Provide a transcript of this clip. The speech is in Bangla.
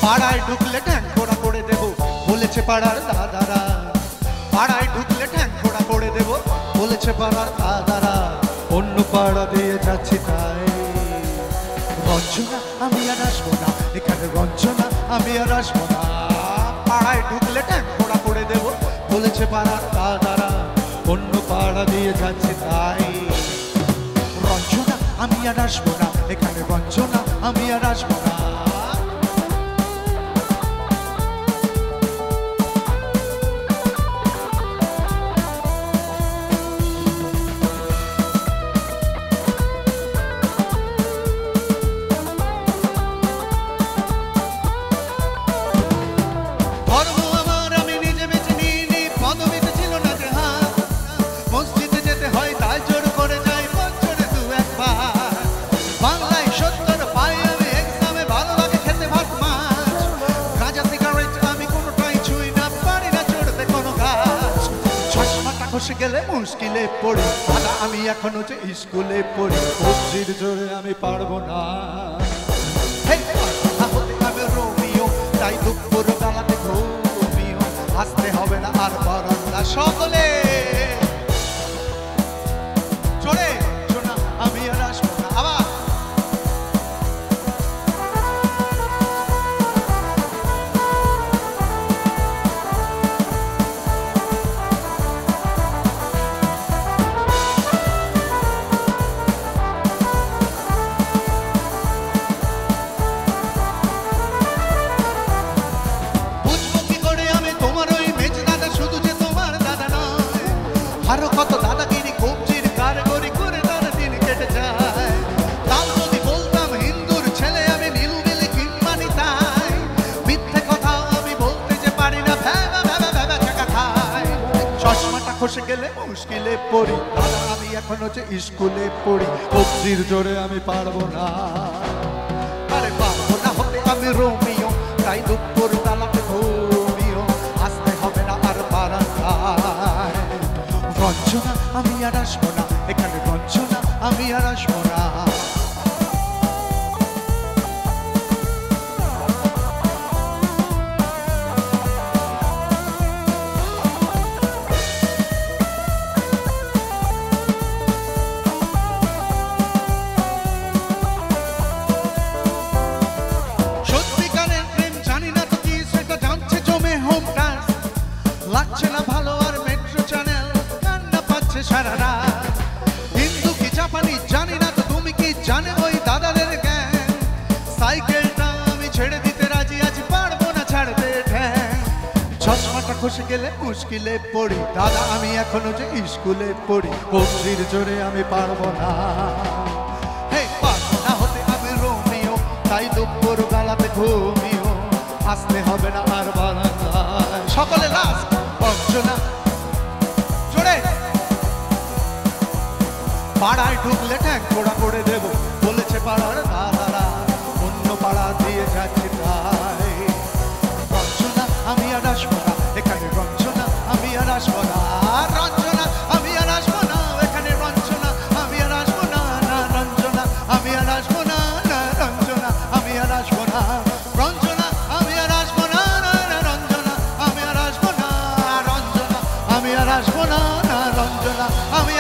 পাড়ায় ঢুকলে ঠ্যাং খোড়া করে দেব বলেছে পাড়ার দাদারা। পাড়ায় ঢুকলে ঠ্যাং খোড়া করে দেব বলেছে পাড়ার দাদারা। অন্য পাড়া দিয়ে যাচ্ছি তাই রঞ্জনা আমি আর আসবো না, এখানে রঞ্জনা আমি আর আসবো না। পাড়ায় ঢুকলে ঠ্যাং খোড়া করে দেব বলেছে পাড়ার দাদারা। অন্য পাড়া দিয়ে যাচ্ছি তাই রঞ্জনা আমি আর আসবো না, এখানে রঞ্জনা আমি আর আসবো না। গেলে মুশকিলে পড়ি দাদা আমি এখনো যে স্কুলে পড়ি, কবজির জোরে আমি পারবো না। আমি রোমিও তাই দুপুর বেলাতে ঘুমিও, আসতে হবে না আর বারান্দা সকলে চলে শোনা আমি আর আসবো না। আবার আরো কত দাদাগিরি কবজির কারগরি করে তারা দিন কেটে যায়। তাও যদি বলতাম হিন্দুর ছেলে আমি নীলগিলি কিংবানি তাই, মিথ্যে কথা আমি বলতে যে পারি না, ভেবা ভেবা ভেবা চাকা খাই। চশমাটা খসে গেলে মুশকিলে পড়ি দাদা আমি এখনো যে স্কুলে পড়ি, কবজির জোরে আমি পারবো না। আরে পারবো না হতে আমি রোমিও তাই দুপুর বেলাতে ঘুমিও, আসতে হবে না আর বারান্দায়। রঞ্জনা আমি আর আসবো না, এখানে রঞ্জনা আমি আর আসবো না। সত্যিকারের প্রেম জানি না তো কি সেটা জানছে জমে হোম ডান্স, লাগছে না ভালো আর মেট্রো চ্যানেল সারা রাত। হিন্দু কি জাপানি জানি না তো তুমি কি জানে ওই দাদাদের গ্যাং, সাইকেলটা আমি ছেড়ে দিতে রাজি আছি পারবো না ছাড়তে ঠ্যাং। চশমাটা খসে গেলে মুশকিলে পড়ি দাদা আমি এখনো যে স্কুলে পড়ি, কবজির জোরে আমি পারবো না। হে পারবো না হতে আমি রোমিও তাই দুপুর বেলাতে ঘুমিও, আসতে হবে না আর বারান্দায়। সকলে লাস্ট রঞ্জনা জোরে। পাড়ায় ঢুকলে ঠ্যাং খোড়া করে দেব বলেছে পাড়ার দাদারা, অন্য পাড়া দিয়ে যাচ্ছি তাই রঞ্জনা আমি আর আসবো না, এখানে রঞ্জনা আমি আর আসবো না। রঞ্জনা আমি আর আসবো না, এখানে রঞ্জনা আমি আর আসবো না। না রঞ্জনা আমি আর আসবো না, না রঞ্জনা আমি আর আসবো না। রঞ্জনা আমি আর আসবো না, না রঞ্জনা আমি আর আসবো না। রঞ্জনা আমি আর আসবো না, না রঞ্জনা আমি